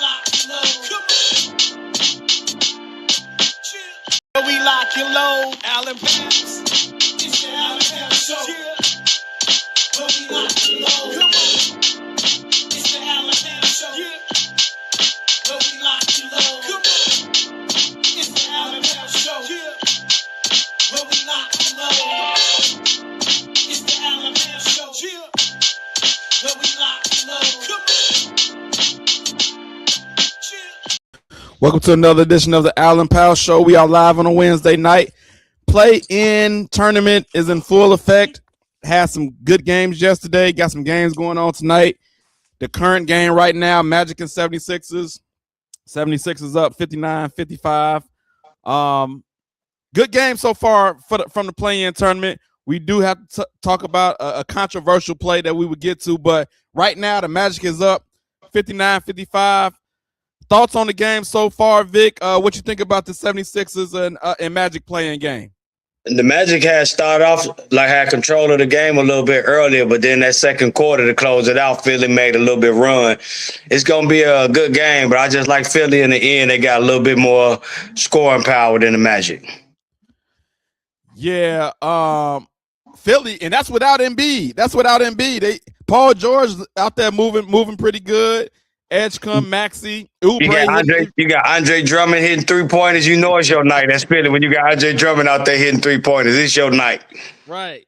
We lock and load, Allen Pass. It's the Allen Pass Show. Where we lock and load. Come on. It's the Allen Pass Show. Where we lock and load. Come on. It's the Allen Pass Show. Where we lock and load. It's the Allen Pass Show. Where we lock and load. Come on. Welcome to another edition of the Allen Powell Show. We are live on a Wednesday night. Play-in tournament is in full effect. Had some good games yesterday. Got some games going on tonight. The current game right now, Magic and 76ers. 76ers up 59-55. Good game so far from the play-in tournament. We do have to talk about a controversial play that we would get to, but right now the Magic is up 59-55. Thoughts on the game so far, Vic? What you think about the 76ers and Magic playing game? The Magic had control of the game a little bit earlier, but then that second quarter to close it out, Philly made a little bit run. It's going to be a good game, but I just like Philly in the end. They got a little bit more scoring power than the Magic. Yeah, Philly, and that's without Embiid. Paul George out there moving pretty good. Edgecombe, Maxey, Oubre. You got Andre Drummond hitting 3-pointers. You know it's your night. That's Philly when you got Andre Drummond out there hitting 3-pointers. It's your night. Right,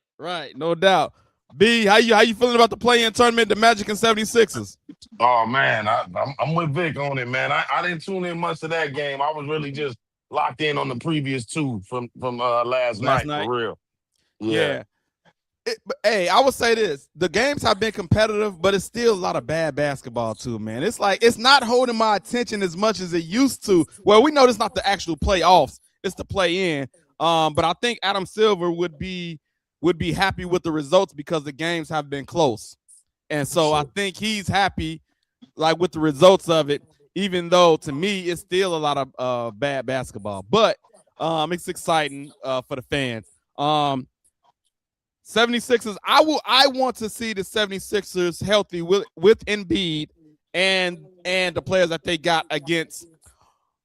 no doubt. B, how you feeling about the play-in tournament, the Magic and 76ers? Oh man, I'm with Vic on it, man. I didn't tune in much to that game. I was really just locked in on the previous two from last night, for real. Yeah. Hey, I would say this. The games have been competitive, but it's still a lot of bad basketball too, man. It's like it's not holding my attention as much as it used to. Well, we know it's not the actual playoffs, it's the play-in. But I think Adam Silver would be happy with the results because the games have been close. And so I think he's happy like with the results of it, even though to me it's still a lot of bad basketball. But it's exciting for the fans. 76ers, I want to see the 76ers healthy with Embiid and the players that they got against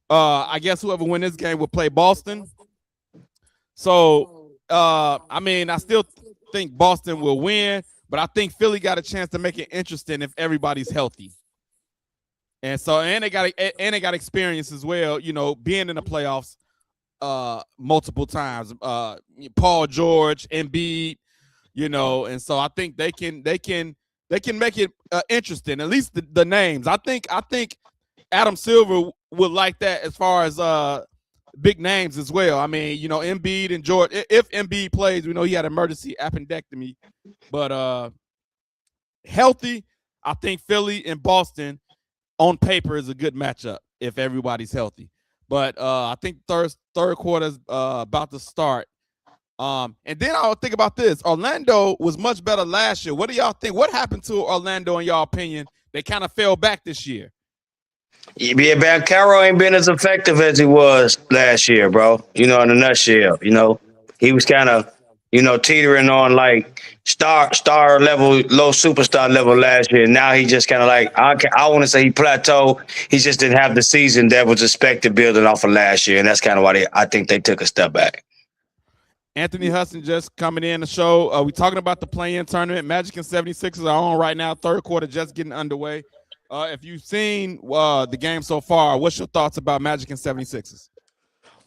I guess whoever win this game will play Boston. So I still think Boston will win, but I think Philly got a chance to make it interesting if everybody's healthy. And so they got experience as well, being in the playoffs multiple times. Paul George, Embiid, and so I think they can make it interesting. At least the names. I think Adam Silver would like that as far as big names as well. Embiid and George. If Embiid plays, we know he had emergency appendectomy, but healthy. I think Philly and Boston on paper is a good matchup if everybody's healthy. But I think third quarter is about to start. And then I'll think about this. Orlando was much better last year. What do y'all think? What happened to Orlando in y'all opinion? They kind of fell back this year. Yeah, man, Caro ain't been as effective as he was last year, bro. In a nutshell, he was kind of, teetering on like star level, low superstar level last year. Now he just kind of like, I want to say he plateaued. He just didn't have the season that was expected building off of last year. And that's kind of why I think they took a step back. Anthony Hudson just coming in the show. We talking about the play-in tournament. Magic and 76ers are on right now. Third quarter just getting underway. If you've seen the game so far, what's your thoughts about Magic and 76ers?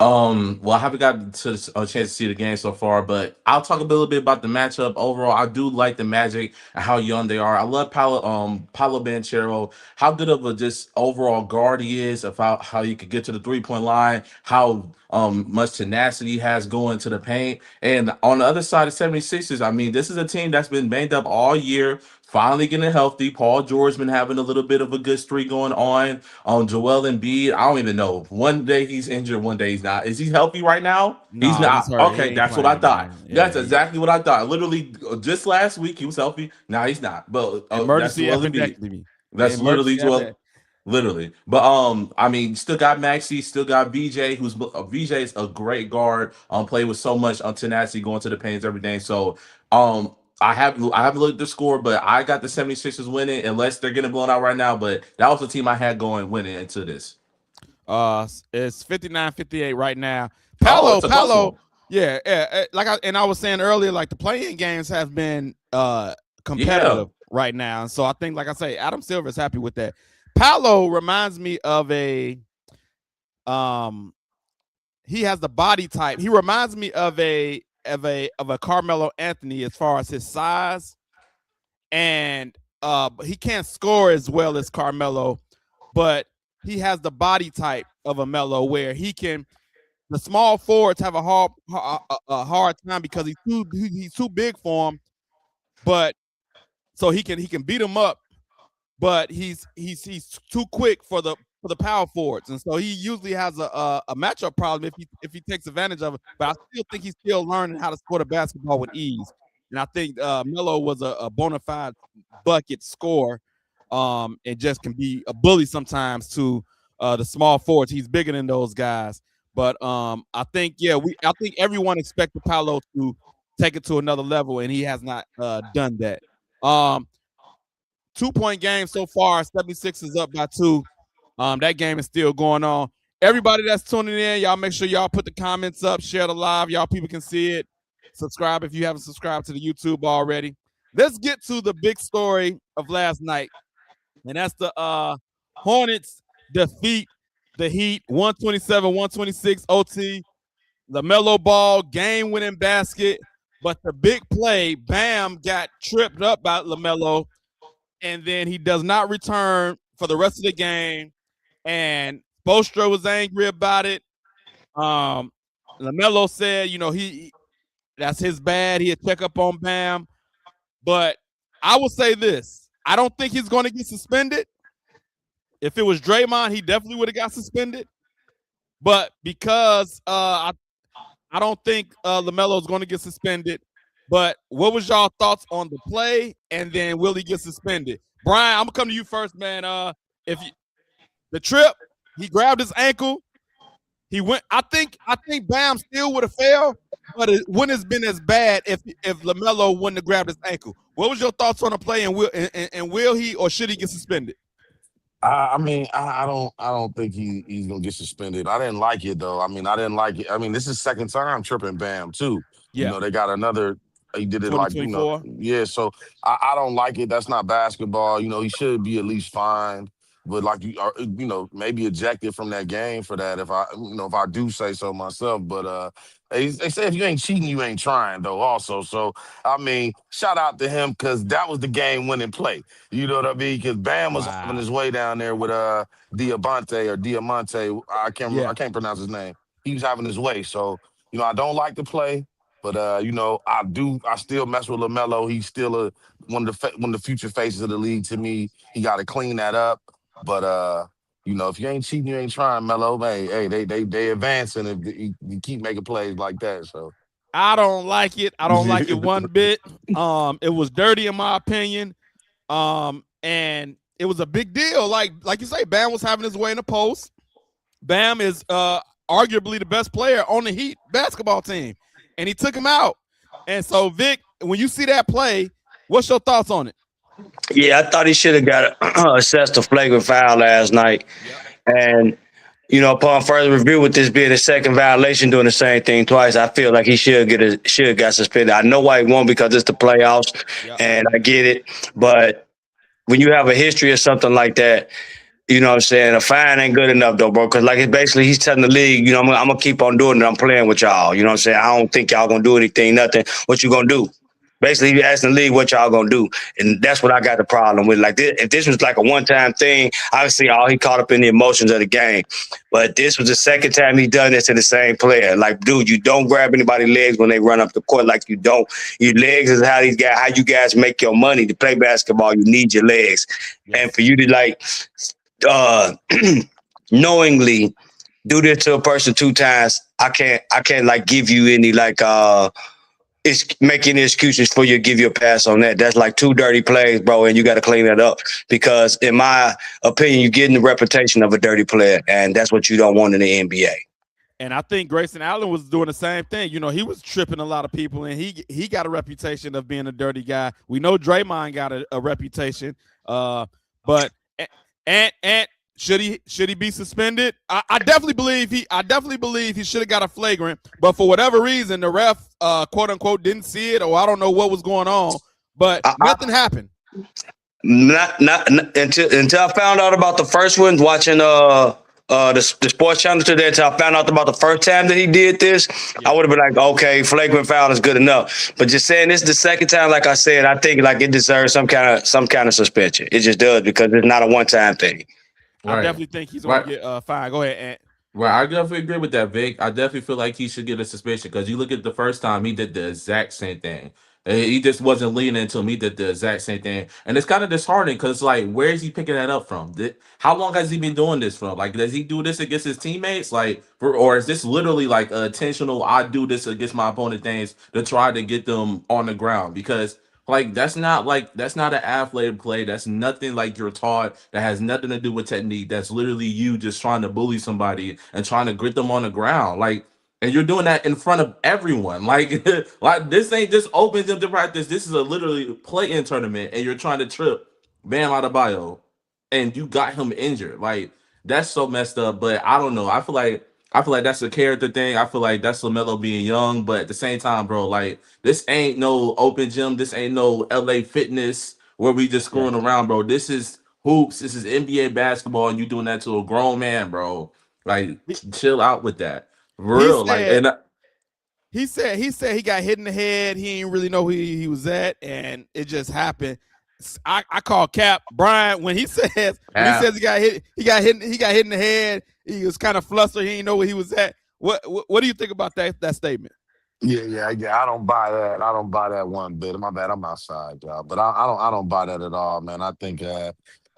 Well, I haven't gotten to a chance to see the game so far, but I'll talk a little bit about the matchup. Overall, I do like the Magic and how young they are. I love Paolo Banchero, how good of a just overall guard he is, about how he could get to the three-point line, how much tenacity he has going to the paint. And on the other side of 76ers, this is a team that's been banged up all year, finally getting healthy. Paul George been having a little bit of a good streak going on. Joel Embiid, I don't even know. One day he's injured, one day he's not. Is he healthy right now? No, he's not. Okay, that's what I thought. Yeah, that's exactly what I thought. Literally, just last week he was healthy. Now he's not. But emergency that's appendectomy. That's literally Joel. Literally. But still got Maxey, still got VJ, VJ is a great guard, played with so much tenacity going to the paints every day. So I have looked at the score, but I got the 76ers winning unless they're getting blown out right now. But that was the team I had going winning into this. It's 59-58 right now. Oh, it's a close one. Yeah, I was saying earlier, like the playing games have been competitive right now. And so I think, like I say, Adam Silver is happy with that. Paolo reminds me of a he has the body type. He reminds me of a Carmelo Anthony as far as his size. And he can't score as well as Carmelo, but he has the body type of a Melo where he can. The small forwards have a hard time because he's too big for him, but so he can beat him up, but he's too quick for the power forwards, and so he usually has a matchup problem if he takes advantage of it. But I still think he's still learning how to score the basketball with ease, and I think Melo was a bona fide bucket scorer, and just can be a bully sometimes to the small forwards. He's bigger than those guys. But I think everyone expected Paolo to take it to another level, and he has not done that. 2-point game so far. 76 is up by 2. That game is still going on. Everybody that's tuning in, y'all make sure y'all put the comments up, share the live. Y'all people can see it. Subscribe if you haven't subscribed to the YouTube already. Let's get to the big story of last night, and that's the Hornets defeat the Heat 127-126 OT. Lamelo Ball game-winning basket, but the big play, Bam got tripped up by Lamelo, and then he does not return for the rest of the game. And Spoelstra was angry about it. Lamelo said, he that's his bad. He'll check up on Bam. But I will say this: I don't think he's going to get suspended. If it was Draymond, he definitely would have got suspended. But because I don't think LaMelo is going to get suspended. But what was y'all thoughts on the play? And then will he get suspended? Brian, I'm gonna come to you first, man. The trip, he grabbed his ankle. He went. I think Bam still would have failed, but it wouldn't have been as bad if LaMelo wouldn't have grabbed his ankle. What was your thoughts on the play? And will he or should he get suspended? I mean, I don't think he's gonna get suspended. I didn't like it though. I mean, I didn't like it. I mean, this is second time tripping Bam too. Yeah. You know, they got another. He did it like, yeah. So I don't like it. That's not basketball. You know, he should be at least fined, but like maybe ejected from that game for that. If I do say so myself, but they say if you ain't cheating, you ain't trying though. Also, so I mean, shout out to him because that was the game-winning play. You know what I mean? Because Bam was having his way down there with Diamante. I can't pronounce his name. He was having his way. So I don't like the play. But I still mess with LaMelo. He's still one of the future faces of the league to me. He got to clean that up. But if you ain't cheating, you ain't trying, Melo. Hey, they advancing if you keep making plays like that. So I don't like it. I don't like it one bit. It was dirty in my opinion. And it was a big deal. Like you say, Bam was having his way in the post. Bam is arguably the best player on the Heat basketball team. And he took him out. And so, Vic, when you see that play, what's your thoughts on it? Yeah, I thought he should have got assessed a flagrant foul last night. Yep. And, upon further review with this being the second violation, doing the same thing twice, I feel like he should got suspended. I know why he won't because it's the playoffs, and I get it. But when you have a history or something like that, you know what I'm saying? A fine ain't good enough, though, bro, because he's telling the league, I'm going to keep on doing it. I'm playing with y'all. You know what I'm saying? I don't think y'all going to do anything, nothing. What you going to do? Basically, you asking the league what y'all going to do. And that's what I got the problem with. Like, if this was like a one-time thing, obviously, he caught up in the emotions of the game. But this was the second time he done this to the same player. Like, dude, you don't grab anybody's legs when they run up the court like you don't. Your legs is how you guys make your money. To play basketball, you need your legs. Yes. And for you to, knowingly do this to a person 2 times, I can't give you any it's making excuses for you to give you a pass on that. That's like 2 dirty plays, bro, and you got to clean that up because in my opinion, you're getting the reputation of a dirty player, and that's what you don't want in the NBA. And I think Grayson Allen was doing the same thing. You know, he was tripping a lot of people, and he got a reputation of being a dirty guy. We know Draymond got a reputation. But and should he be suspended? I definitely believe he should have got a flagrant, but for whatever reason, the ref quote unquote didn't see it, or I don't know what was going on. But nothing happened. Not until I found out about the first one, watching the sports channel today. Until I found out about the first time that he did this, I would have been like, okay, flagrant foul is good enough. But just saying this the second time, like I said, I think like it deserves some kind of suspension. It just does, because it's not a one-time thing. I definitely think he's going to get fined. Go ahead, Ant. Right, I definitely agree with that, Vic. I definitely feel like he should get a suspension, because you look at the first time he did the exact same thing. He just wasn't leaning into him. He did the exact same thing, and it's kind of disheartening, because like, where is he picking that up from? How long has he been doing this from? Like, does he do this against his teammates? Like, or is this literally like intentional? I do this against my opponent things to try to get them on the ground, because that's not an athletic play. That's nothing like you're taught. That has nothing to do with technique. That's literally you just trying to bully somebody and trying to grit them on the ground. Like, and you're doing that in front of everyone. Like, like this ain't just open gym to practice. This is a literally play-in tournament, and you're trying to trip Bam Adebayo, and you got him injured. Like, that's so messed up. But I don't know. I feel like that's a character thing. I feel like that's Lamelo being young, but at the same time, bro, like, this ain't no open gym. This ain't no LA Fitness where we just screwing around, bro. This is hoops. This is NBA basketball, and you doing that to a grown man, bro. Like, chill out with that. For real. He said he got hit in the head. He didn't really know who he was at, and it just happened. I call Cap Brian when he says he got hit in the head. He was kind of flustered. He didn't know where he was at. What do you think about that statement? Yeah. I don't buy that. I don't buy that one bit. My bad. I'm outside, y'all. But I don't buy that at all, man. I think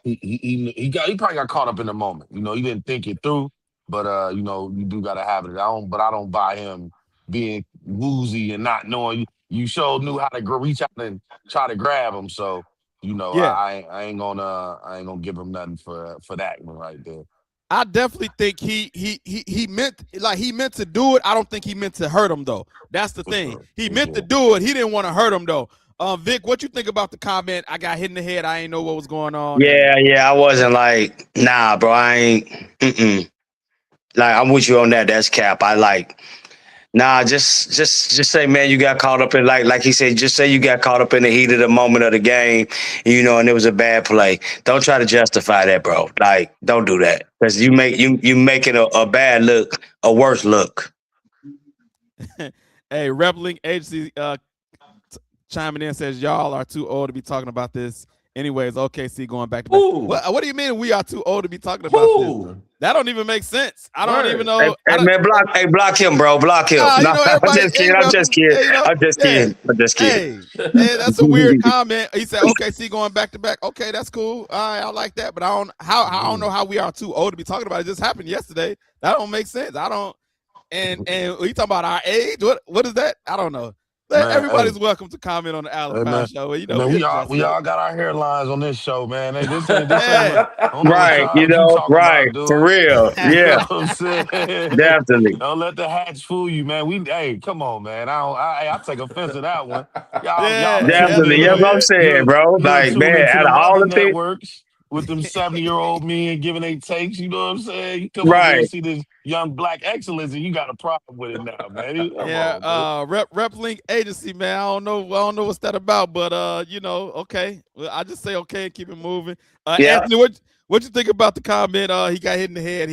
he probably got caught up in the moment. You know, he didn't think it through. But you know, you do gotta have it. I don't buy him being woozy and not knowing. You sure knew how to reach out and try to grab him. So, you know, Yeah. I ain't gonna give him nothing for that one right there. I definitely think he meant to do it. I don't think he meant to hurt him though. That's the thing. He meant to do it. He didn't want to hurt him though. Vic, what you think about the comment? I got hit in the head. I ain't know what was going on. Yeah. I wasn't like, nah, bro. I ain't. Like, I'm with you on that. That's Cap. I like. Nah, just say, man, you got caught up in like he said. Just say you got caught up in the heat of the moment of the game, you know, and it was a bad play. Don't try to justify that, bro. Like, don't do that, because you making a bad look a worse look. Hey, Reveling Agency chiming in says y'all are too old to be talking about this. Anyways, OKC going back to back. What do you mean we are too old to be talking about this? That don't even make sense. I don't even know. Hey, man, block him, bro. Block him. No, I'm just kidding. Hey, that's a weird comment. He said OKC going back to back. Okay, that's cool. All right, I like that, but I don't know how we are too old to be talking about it. It just happened yesterday. That don't make sense. I don't. And we talking about our age. What is that? I don't know. Man, everybody's welcome to comment on the Allen Pound Show. You know, man, we all got our hairlines on this show, man. Hey, this right, you know, right, about, for real, yeah. You know what I'm saying? Definitely. Don't let the hats fool you, man. Hey, come on, man. I take offense to that one. Y'all definitely. Yeah, what I'm saying, bro. Like, man, out of all the networks with them 70-year-old men giving they takes, you know what I'm saying? You come over here and see this young black excellence, and you got a problem with it now, man. Rep Link Agency, man. I don't know what's that about, but you know, okay. Well, I just say okay and keep it moving. Anthony, what you think about the comment? He got hit in the head.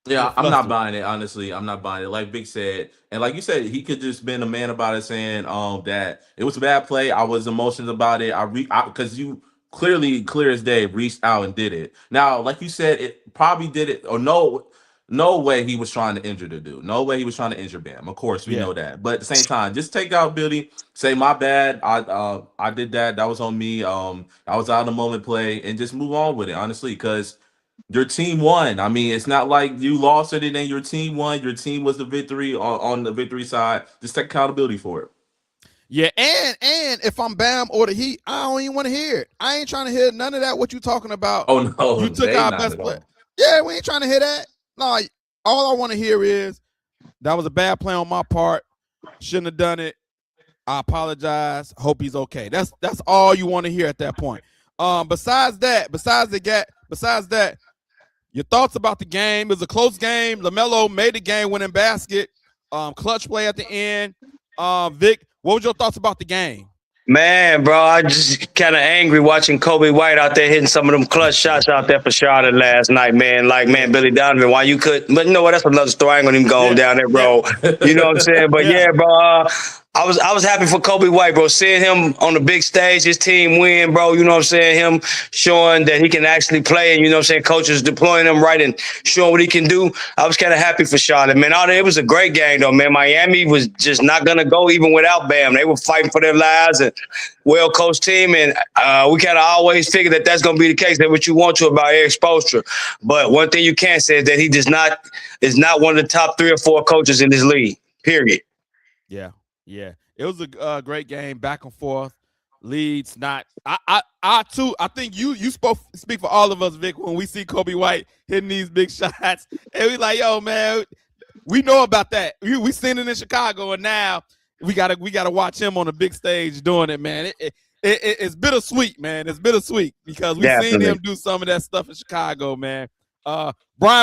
Yeah, I'm not buying it, honestly. I'm not buying it. Like Big said, and like you said, he could just been a man about it, saying that it was a bad play. I was emotional about it. Because you clearly, clear as day, reached out and did it. Now, like you said, it probably did it, or no way he was trying to injure the dude. No way he was trying to injure Bam. Of course, we know that. But at the same time, just take out Billy, say my bad. I did that. That was on me. I was out of the moment play, and just move on with it, honestly, because your team won. I mean, it's not like you lost it and then your team won. Your team was the victory on the victory side. Just take accountability for it. Yeah, and if I'm Bam or the Heat, I don't even want to hear it. I ain't trying to hear none of that. What you talking about? Oh no, you took our best player. Yeah, we ain't trying to hear that. No, all I want to hear is that was a bad play on my part. Shouldn't have done it. I apologize. Hope he's okay. That's all you want to hear at that point. Besides that, your thoughts about the game. It was a close game. LaMelo made the game-winning basket. Clutch play at the end. Vic, what was your thoughts about the game? Man, bro, I just kind of angry watching Kobe White out there hitting some of them clutch shots out there for Charlotte last night, man. Like, man, Billy Donovan, why you couldn't? But you know what? That's another story. I ain't gonna even go down there, bro. You know what I'm saying? But yeah, bro, I was happy for Kobe White, bro. Seeing him on the big stage, his team win, bro. You know what I'm saying? Him showing that he can actually play, and you know what I'm saying? Coaches deploying him right and showing what he can do. I was kind of happy for Charlotte, man. It was a great game, though, man. Miami was just not gonna go even without Bam. They were fighting for their lives and well-coached team, and we kind of always figured that that's gonna be the case. That's what you want to about Eric Spoelstra. But one thing you can't say is that he is not one of the top 3 or 4 coaches in this league. Period. Yeah. It was a great game, back and forth. Leads not. I too. I think you speak for all of us, Vic, when we see Kobe White hitting these big shots, and we like, yo, man, we know about that. We seen it in Chicago, and now we gotta watch him on the big stage doing it, man. It's bittersweet, man. It's bittersweet because we seen him do some of that stuff in Chicago, man. Brian,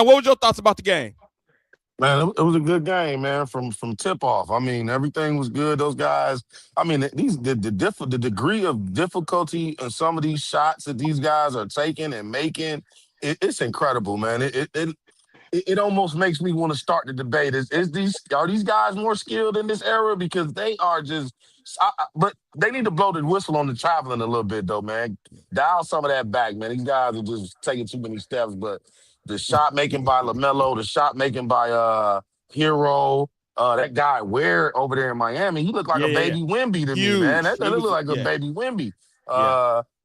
what was your thoughts about the game? Man, it was a good game, man. From tip off, I mean, everything was good. Those guys, I mean, the degree of difficulty in some of these shots that these guys are taking and making, it's incredible, man. It almost makes me want to start the debate: are these guys more skilled in this era? Because they are just, but they need to blow the whistle on the traveling a little bit, though, man. Dial some of that back, man. These guys are just taking too many steps, but. The shot making by LaMelo, the shot making by Hero, that guy Ware over there in Miami, he looked like a baby Wemby to me, man. That looked like a baby Wemby.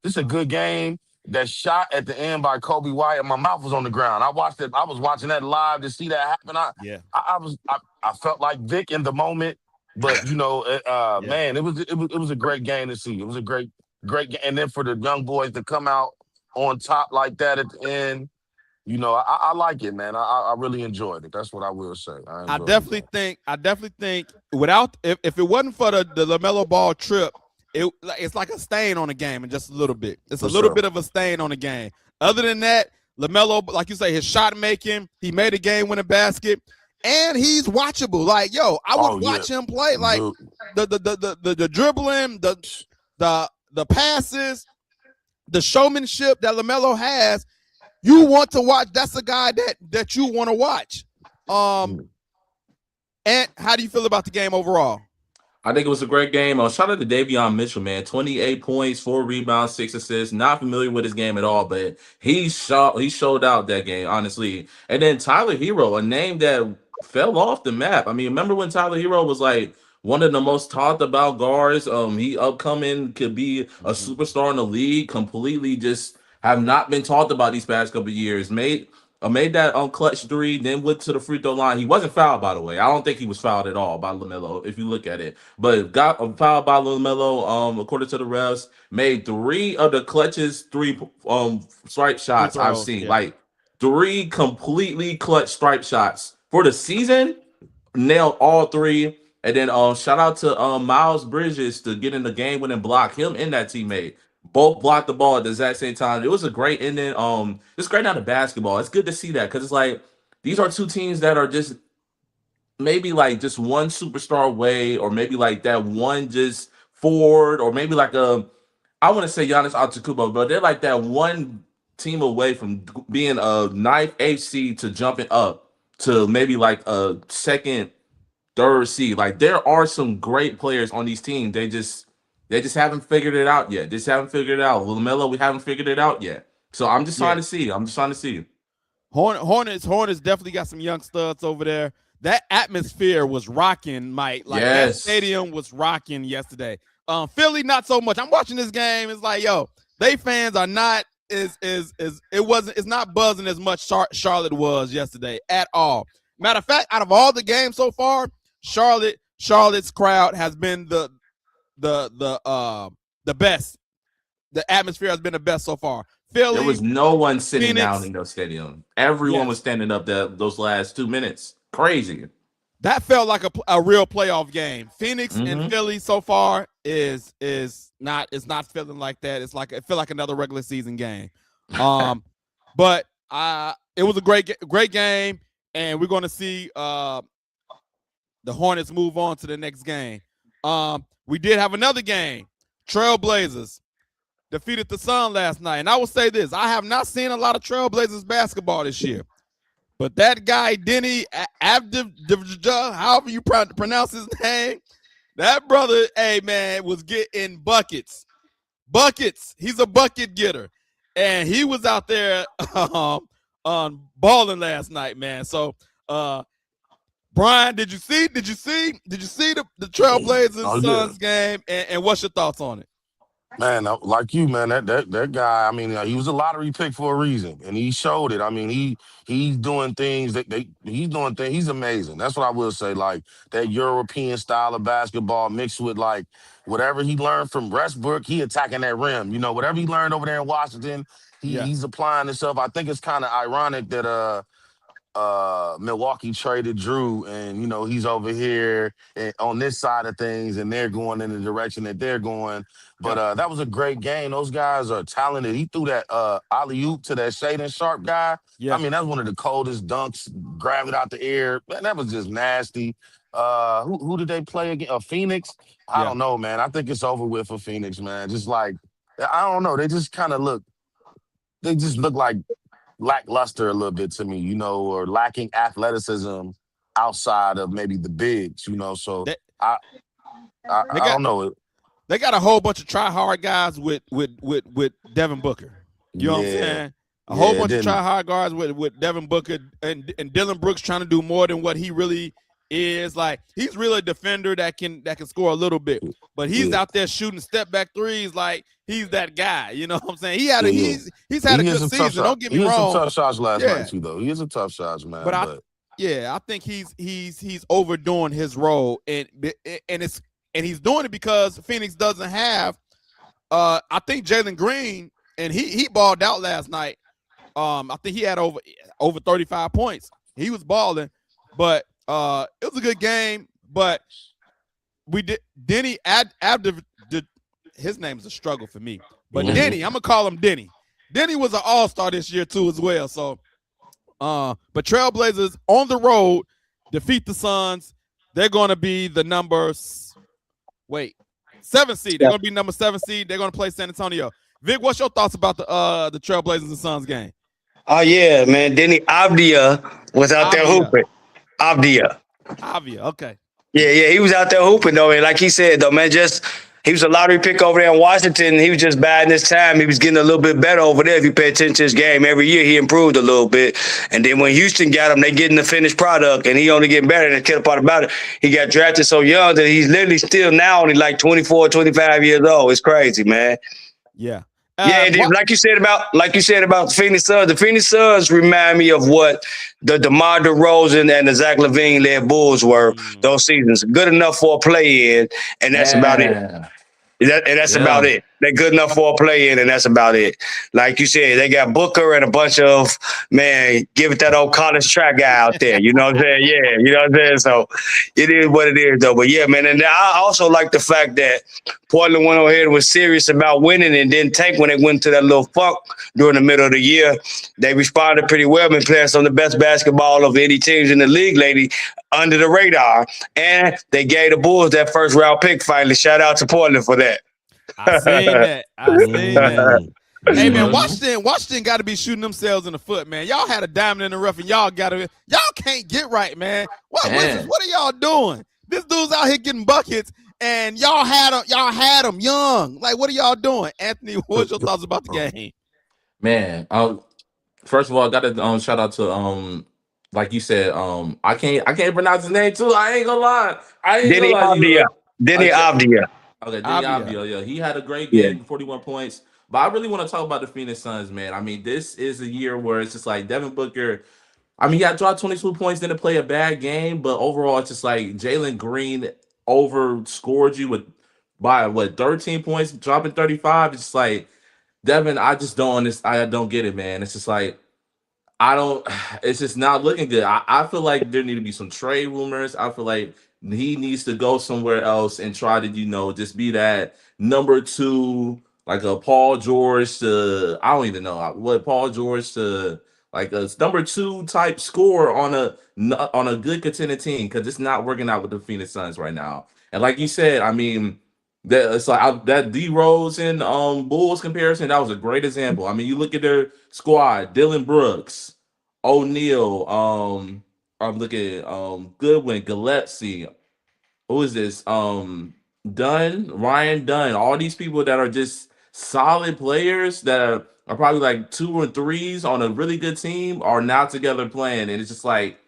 This is a good game. That shot at the end by Kobe White, and my mouth was on the ground. I watched it. I was watching that live to see that happen. I felt like Vic in the moment, but you know, man, it was a great game to see. It was a great game, and then for the young boys to come out on top like that at the end. You know, I like it, man. I really enjoyed it. That's what I will say. I definitely think without if it wasn't for the LaMelo Ball trip, it's like a stain on the game and just a little bit. It's a little bit of a stain on the game. Other than that, LaMelo, like you say, his shot making, he made a game-winning basket, and he's watchable. Like, yo, I would watch him play. Like the dribbling, the passes, the showmanship that LaMelo has. You want to watch. That's a guy that you want to watch. And how do you feel about the game overall? I think it was a great game. Shout out to Davion Mitchell, man. 28 points, 4 rebounds, 6 assists. Not familiar with his game at all, but he showed out that game, honestly. And then Tyler Hero, a name that fell off the map. I mean, remember when Tyler Hero was like one of the most talked about guards? He upcoming could be a superstar in the league. Completely just have not been talked about these past couple of years. Made that clutch 3, then went to the free throw line. He wasn't fouled, by the way. I don't think he was fouled at all by LaMelo, if you look at it. But got fouled by LaMelo, according to the refs. Made 3 of the clutches 3 stripe shots I've seen. Yeah. Like 3 completely clutch stripe shots for the season. Nailed all 3. And then shout out to Miles Bridges to get in the game-winning block. Him and that teammate. Both blocked the ball at the exact same time. It was a great ending. It's great out of basketball. It's good to see that because it's like these are 2 teams that are just maybe like just one superstar away, or maybe like that one just forward, or maybe like I want to say Giannis Antetokounmpo, but they're like that one team away from being a 9th, 8th seed to jumping up to maybe like a 2nd, 3rd seed. Like there are some great players on these teams. They just haven't figured it out yet. Just haven't figured it out. LaMelo, we haven't figured it out yet. So I'm just trying to see. Hornets definitely got some young studs over there. That atmosphere was rocking, Mike. Like that stadium was rocking yesterday. Philly, not so much. I'm watching this game. It's like, yo, they fans are not it's not buzzing as much Charlotte was yesterday at all. Matter of fact, out of all the games so far, Charlotte's crowd has been the best. The atmosphere has been the best so far. There Philly, was no one sitting down Phoenix. in the stadium. Everyone was Yes. standing up those last 2 minutes. Crazy. That felt like a real playoff game. Phoenix and Mm-hmm. Philly so far is not feeling like that. It's like it feel like another regular season game. But it was a great game, and we're going to see the Hornets move on to the next game. We did have another game. Trailblazers defeated the Sun last night, and I will say this: I have not seen a lot of Trailblazers basketball this year. But that guy, Denny Avdija, however you pronounce his name, that brother, hey, man, was getting buckets. Buckets. He's a bucket getter. And he was out there balling last night, man. So, Brian, did you see the Trailblazers Suns game? And what's your thoughts on it? Man, like you, man, that guy. I mean, he was a lottery pick for a reason, and he showed it. I mean, he's doing things he's doing things. He's amazing. That's what I will say. Like that European style of basketball mixed with like whatever he learned from Westbrook, he attacking that rim. You know, whatever he learned over there in Washington, he's applying himself. I think it's kind of ironic that Milwaukee traded Drew, and you know he's over here on this side of things, and they're going in the direction that they're going. But that was a great game. Those guys are talented. He threw that alley oop to that Shaden Sharp guy. Yeah. I mean, that's one of the coldest dunks. Grab it out the air. Man, that was just nasty. Who did they play again? Phoenix. I don't know, man. I think it's over with for Phoenix, man. Just like I don't know. They just kind of look. They just look like lackluster a little bit to me, you know, or lacking athleticism outside of maybe the bigs, you know. So I don't know. They got a whole bunch of try-hard guys with Devin Booker. You know what I'm saying? A whole bunch of try-hard guys with Devin Booker and Dylan Brooks trying to do more than what he really is. Like he's really a defender that can score a little bit, but he's out there shooting step back threes like he's that guy. You know what I'm saying? He's had a good season. Don't get me wrong. He had some tough shots last night too, though. He had some tough shots, man. But I think he's overdoing his role, and he's doing it because Phoenix doesn't have. I think Jalen Green, and he balled out last night. I think he had over 35 points. He was balling, but it was a good game. But we did Denny his name is a struggle for me. But Denny, I'm gonna call him Denny. Denny was an all-star this year too as well. So but Trailblazers on the road defeat the Suns. They're gonna be the number 7 seed. They're gonna be number 7 seed. They're gonna play San Antonio. Vic, what's your thoughts about the Trailblazers and Suns game? Oh yeah, man. Denny Avdia was out there hooping. Avdia, okay. Yeah, he was out there hooping though, and like he said though, man, he was a lottery pick over there in Washington. He was just biding his time. He was getting a little bit better over there. If you pay attention to his game, every year he improved a little bit. And then when Houston got him, they getting the finished product, and he only getting better. And the killer part about it, he got drafted so young that he's literally still now only like 24, 25 years old. It's crazy, man. Yeah. And like you said about the Phoenix Suns, the Phoenix Suns remind me of what the DeMar DeRozan and the Zach LaVine led Bulls were those seasons. Good enough for a play-in, and that's about it. That's about it. They're good enough for a play-in, and that's about it. Like you said, they got Booker and a bunch of, man, give it that old college track guy out there. You know what I'm saying? Yeah, you know what I'm saying? So it is what it is, though. But, yeah, man, and I also like the fact that Portland went over here and was serious about winning and didn't tank when they went to that little funk during the middle of the year. They responded pretty well, been playing some of the best basketball of any teams in the league lately under the radar. And they gave the Bulls that first-round pick finally. Shout out to Portland for that. I seen that. Hey man, Washington got to be shooting themselves in the foot, man. Y'all had a diamond in the rough, and y'all can't get right, man. What are y'all doing? This dude's out here getting buckets, and y'all had him young. Like, what are y'all doing, Anthony? What's your thoughts about the game? Man, first of all, I got to shout out to like you said, I can't pronounce his name too. I ain't gonna lie. Denny Avdia. Okay, Denny Avdia. Yeah, he had a great game, 41 points. But I really want to talk about the Phoenix Suns, man. I mean, this is a year where it's just like Devin Booker. I mean, he got dropped 22 points, didn't play a bad game, but overall, it's just like Jalen Green overscored you by 13 points, dropping 35. It's just like Devin, I just I don't get it, man. It's just like it's just not looking good. I feel like there need to be some trade rumors. I feel like he needs to go somewhere else and try to, just be that number two, like a Paul George to, I don't even know what Paul George to, like a number two type scorer on a good contending team, because it's not working out with the Phoenix Suns right now. And like you said, I mean, that it's like that D Rose and Bulls comparison, that was a great example. I mean, you look at their squad: Dylan Brooks, O'Neal, I'm looking at Goodwin, Gillespie. Who is this? Dunn, Ryan Dunn. All these people that are just solid players that are probably like 2 or 3s on a really good team are now together playing, and it's just like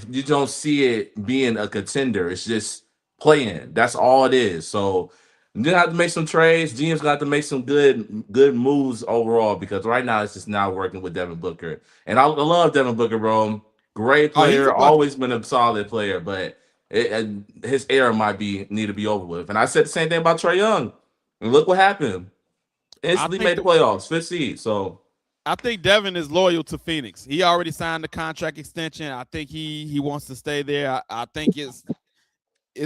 you don't see it being a contender. It's just playing. That's all it is. So you gonna have to make some trades. GM's gonna have to make some good moves overall, because right now it's just not working with Devin Booker. And I love Devin Booker, bro. Great Oh, he's player, a bucket. always been a solid player, but his era might need to be over with. And I said the same thing about Trae Young. And look what happened. Instantly made the playoffs, 5th seed. So I think Devin is loyal to Phoenix. He already signed the contract extension. I think he wants to stay there. I think it's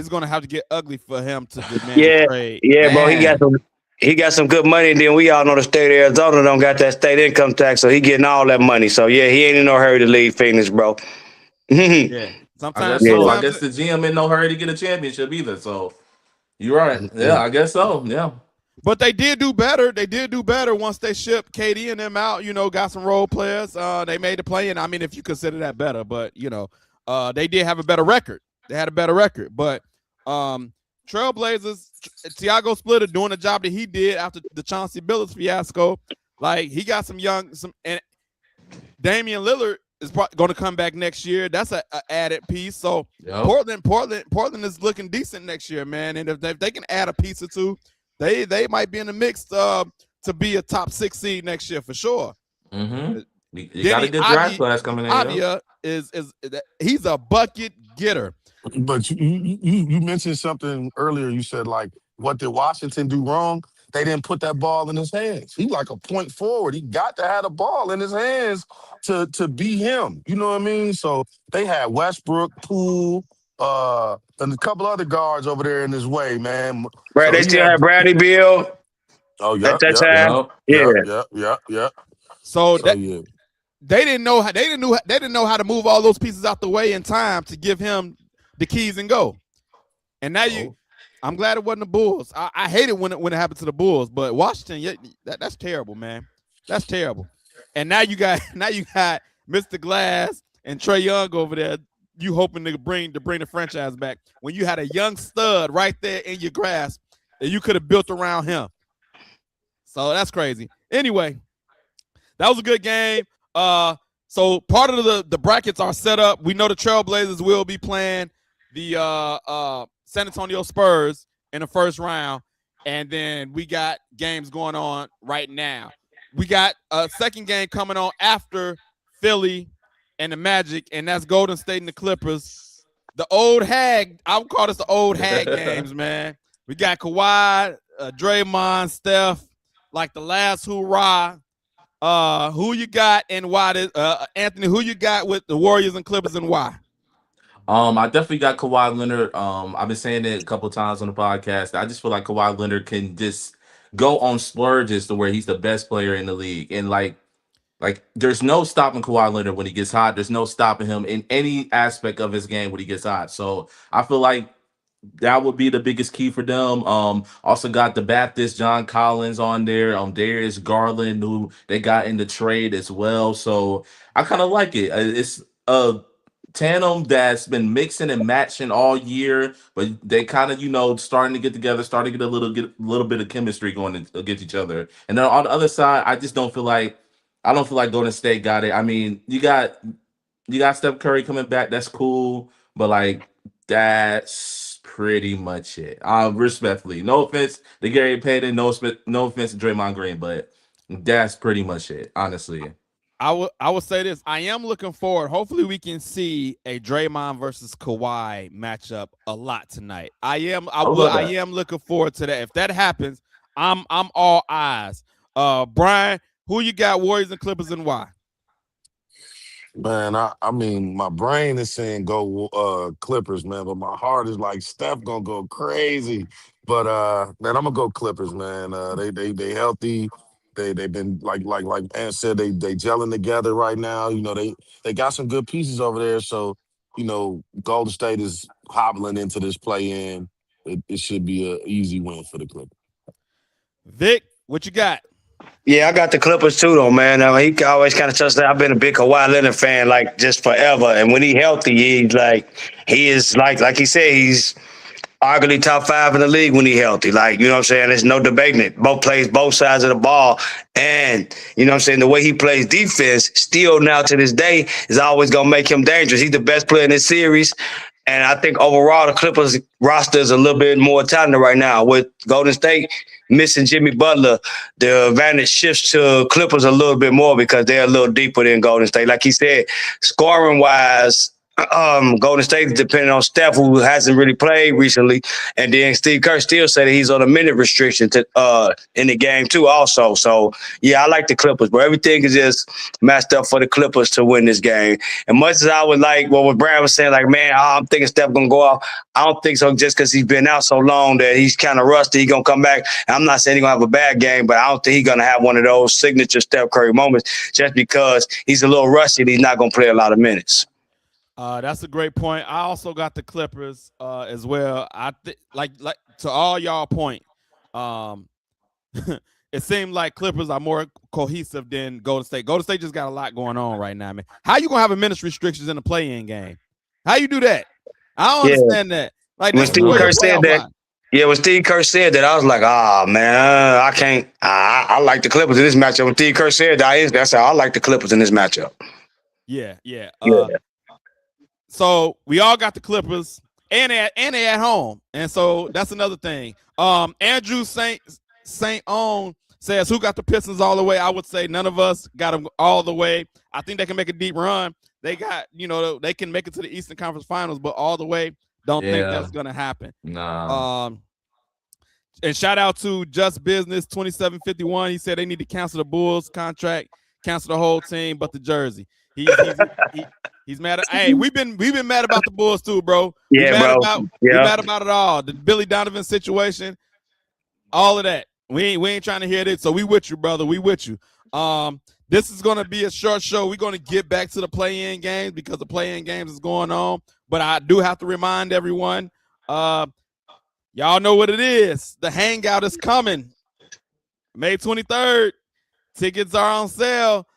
going to have to get ugly for him to demand a trade. Yeah, bro. man, He got some good money, and then we all know the state of Arizona don't got that state income tax, so he getting all that money. So yeah, he ain't in no hurry to leave Phoenix, bro. Yeah. I guess the GM in no hurry to get a championship either. So you're right. Yeah, I guess so. Yeah. But they did do better. They did do better once they shipped KD and them out. Got some role players. They made the play, and I mean, if you consider that better, but they did have a better record. They had a better record, but Trailblazers, Tiago Splitter doing the job that he did after the Chauncey Billups fiasco. Like, he got and Damian Lillard is going to come back next year. That's a added piece. So yep. Portland is looking decent next year, man. And if they can add a piece or two, they might be in the mix to be a top 6 seed next year for sure. Mm-hmm. You got a good draft class coming in. Avia he's a bucket getter. But you mentioned something earlier. You said, like, what did Washington do wrong? They didn't put that ball in his hands. He's like a point forward. He got to have the ball in his hands to be him. You know what I mean? So they had Westbrook, Poole, and a couple other guards over there in his way, man. Right, they still had Bradley Beal. Oh yeah, at that time. Yeah. So yeah. They didn't know how to move all those pieces out the way in time to give him the keys and go. And now I'm glad it wasn't the Bulls. I hate it when it happened to the Bulls, but Washington, that's terrible, man. That's terrible. And now you got Mr. Glass and Trae Young over there. You hoping to bring the franchise back when you had a young stud right there in your grasp that you could have built around him. So that's crazy. Anyway, that was a good game. So part of the brackets are set up. We know the Trailblazers will be playing the San Antonio Spurs in the first round, and then we got games going on right now. We got a second game coming on after Philly and the Magic, and that's Golden State and the Clippers. The old hag, I would call this the old hag games, man. We got Kawhi, Draymond, Steph, like the last hoorah. Who you got and why? Anthony, who you got with the Warriors and Clippers and why? I definitely got Kawhi Leonard. I've been saying it a couple times on the podcast. I just feel like Kawhi Leonard can just go on splurges to where he's the best player in the league, and like there's no stopping Kawhi Leonard when he gets hot. There's no stopping him in any aspect of his game when he gets hot. So I feel like that would be the biggest key for them. Also got the Baptist John Collins on there. Darius Garland, who they got in the trade as well. So I kind of like it. It's a tandem that's been mixing and matching all year, but they kind of starting to get together, starting to get a little bit of chemistry going against each other. And then on the other side, I don't feel like Golden State got it. I mean, you got Steph Curry coming back. That's cool, but like that's pretty much it. Respectfully, no offense to Gary Payton, no offense to Draymond Green, but that's pretty much it, honestly. I would say this. I am looking forward. Hopefully, we can see a Draymond versus Kawhi matchup a lot tonight. I am looking forward to that. If that happens, I'm all eyes. Brian, who you got, Warriors and Clippers, and why? Man, I mean, my brain is saying go Clippers, man, but my heart is like Steph gonna go crazy. But man, I'm gonna go Clippers, man. They healthy. They've been like Ant said, they gelling together right now. You know, they got some good pieces over there. So, you know, Golden State is hobbling into this play in. It should be an easy win for the Clippers. Vic, what you got? Yeah, I got the Clippers too, though, man. He always kind of touched that. I've been a big Kawhi Leonard fan, like just forever. And when he healthy, he is like he said, he's arguably top 5 in the league when he healthy. Like, you know what I'm saying? There's no debating it. Both plays both sides of the ball. And, you know what I'm saying, the way he plays defense, still now to this day, is always going to make him dangerous. He's the best player in this series. And I think overall the Clippers roster is a little bit more talented right now. With Golden State missing Jimmy Butler, the advantage shifts to Clippers a little bit more because they're a little deeper than Golden State. Like he said, scoring-wise, Golden State is depending on Steph, who hasn't really played recently, and then Steve Kerr still said that he's on a minute restriction in the game too. Also, so yeah, I like the Clippers, but everything is just matched up for the Clippers to win this game. And much as I would like what Brad was saying, like, man, I'm thinking Steph gonna go off. I don't think so, just because he's been out so long that he's kind of rusty. He's gonna come back. I'm not saying he's gonna have a bad game, but I don't think he's gonna have one of those signature Steph Curry moments just because he's a little rusty and he's not gonna play a lot of minutes. That's a great point. I also got the Clippers as well. I like to all y'all point. It seemed like Clippers are more cohesive than Golden State. Golden State just got a lot going on right now, man. How you gonna have a minutes restrictions in the play-in game? How you do that? I don't understand that. Like when Steve Kerr said that, when Steve Kerr said that, I was like, man, I can't. I like the Clippers in this matchup. When Steve Kerr said that, I said I like the Clippers in this matchup. Yeah. So we all got the Clippers, and they at home, and so that's another thing. Andrew Saint On says, "Who got the Pistons all the way?" I would say none of us got them all the way. I think they can make a deep run. They got, they can make it to the Eastern Conference Finals, but all the way, don't think that's gonna happen. Nah. And shout out to Just Business 2751. He said they need to cancel the Bulls contract, cancel the whole team, but the jersey. He's mad. Hey, we've been mad about the Bulls too, bro. Yeah, we mad about it all. The Billy Donovan situation, all of that. We ain't trying to hear this. So we with you, brother. We with you. This is gonna be a short show. We're gonna get back to the play-in games because the play-in games is going on. But I do have to remind everyone, y'all know what it is. The hangout is coming. May 23rd. Tickets are on sale.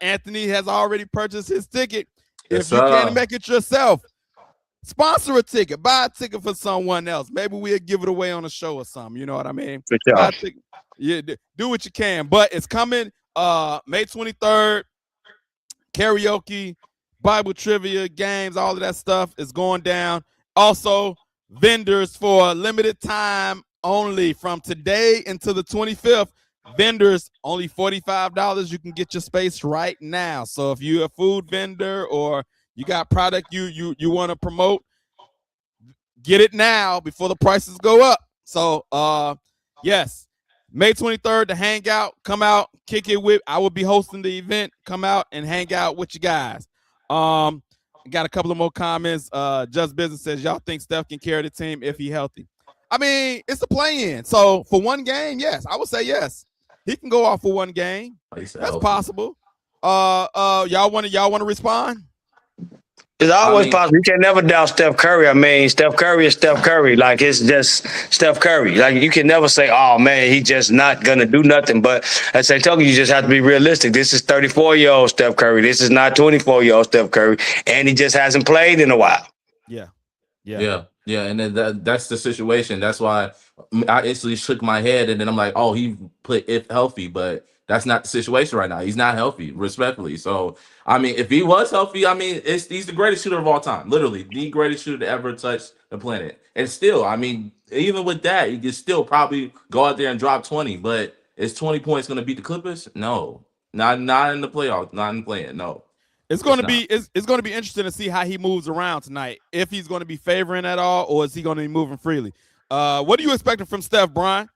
Anthony has already purchased his ticket. If you can't make it yourself, sponsor a ticket. Buy a ticket for someone else. Maybe we'll give it away on a show or something. You know what I mean? For sure. Yeah, do what you can. But it's coming May 23rd. Karaoke, Bible trivia, games, all of that stuff is going down. Also, vendors for a limited time only from today until the 25th. Vendors only $45. You can get your space right now. So if you're a food vendor or you got product you want to promote, get it now before the prices go up. So yes, May 23rd, the hangout. Come out, kick it with. I will be hosting the event. Come out and hang out with you guys. Got a couple of more comments. Just Business says, y'all think Steph can carry the team if he healthy? I mean, it's a play-in. So for one game, yes, I would say yes. He can go off for one game. That's possible. Y'all want to respond? It's always possible. You can never doubt Steph Curry. I mean, Steph Curry is Steph Curry. Like, it's just Steph Curry. Like, you can never say, oh, man, he just not going to do nothing. But as I tell you, you just have to be realistic. This is 34-year-old Steph Curry. This is not 24-year-old Steph Curry. And he just hasn't played in a while. Yeah. And then that's the situation. That's why I instantly shook my head, and then I'm like, oh, he put if healthy, but that's not the situation right now. He's not healthy, respectfully. So, I mean, if he was healthy, I mean, he's the greatest shooter of all time. Literally, the greatest shooter to ever touch the planet. And still, I mean, even with that, he could still probably go out there and drop 20. But is 20 points going to beat the Clippers? No. Not in the playoffs. Not in the play-in. No. It's going to be interesting to see how he moves around tonight. If he's going to be favoring at all, or is he going to be moving freely? What are you expecting from Steph, Brian?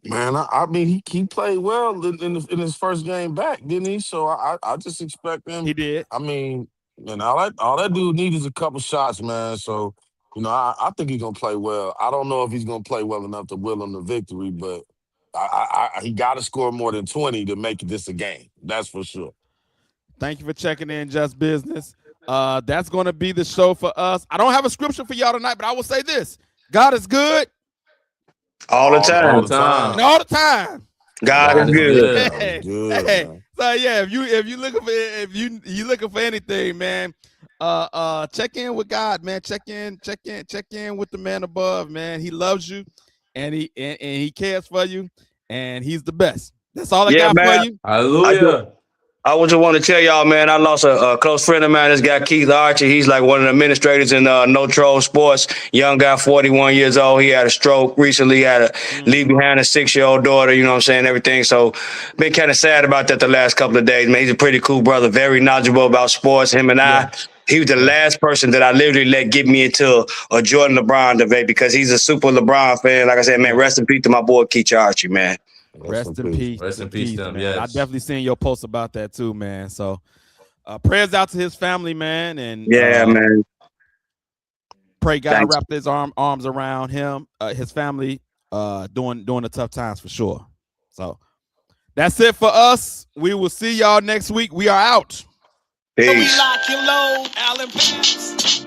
Man, I mean, he played well in his first game back, didn't he? So I just expect him. He did. I mean, and all that dude needs is a couple shots, man. So, I think he's gonna play well. I don't know if he's gonna play well enough to will him the victory, but he got to score more than 20 to make this a game. That's for sure. Thank you for checking in, Just Business. That's going to be the show for us. I don't have a scripture for y'all tonight, but I will say this: God is good All the time. All the time. and all the time. God is good. Hey, Good, hey. man. So yeah, if you looking for anything, man, check in with God, man. Check in with the man above, man. He loves you, and he cares for you, and he's the best. That's all I got man. for you. Hallelujah. I just want to tell y'all, man, I lost a close friend of mine. This guy, Keith Archie. He's like one of the administrators in No Troll Sports. Young guy, 41 years old. He had a stroke recently. He had to leave behind a 6-year-old daughter, you know what I'm saying, everything. So been kind of sad about that the last couple of days, man. He's a pretty cool brother, very knowledgeable about sports. Him and I, he was the last person that I literally let get me into a Jordan LeBron debate because he's a super LeBron fan. Like I said, man, rest in peace to my boy, Keith Archie, man. Rest in peace. Rest in peace to him, man. yes. I definitely seen your post about that too, man. So prayers out to his family, man. And man. Pray God Thanks. wrap his arms around him, his family, during the tough times for sure. So that's it for us. We will see y'all next week. We are out. Peace. We lock and load, Allen Pants.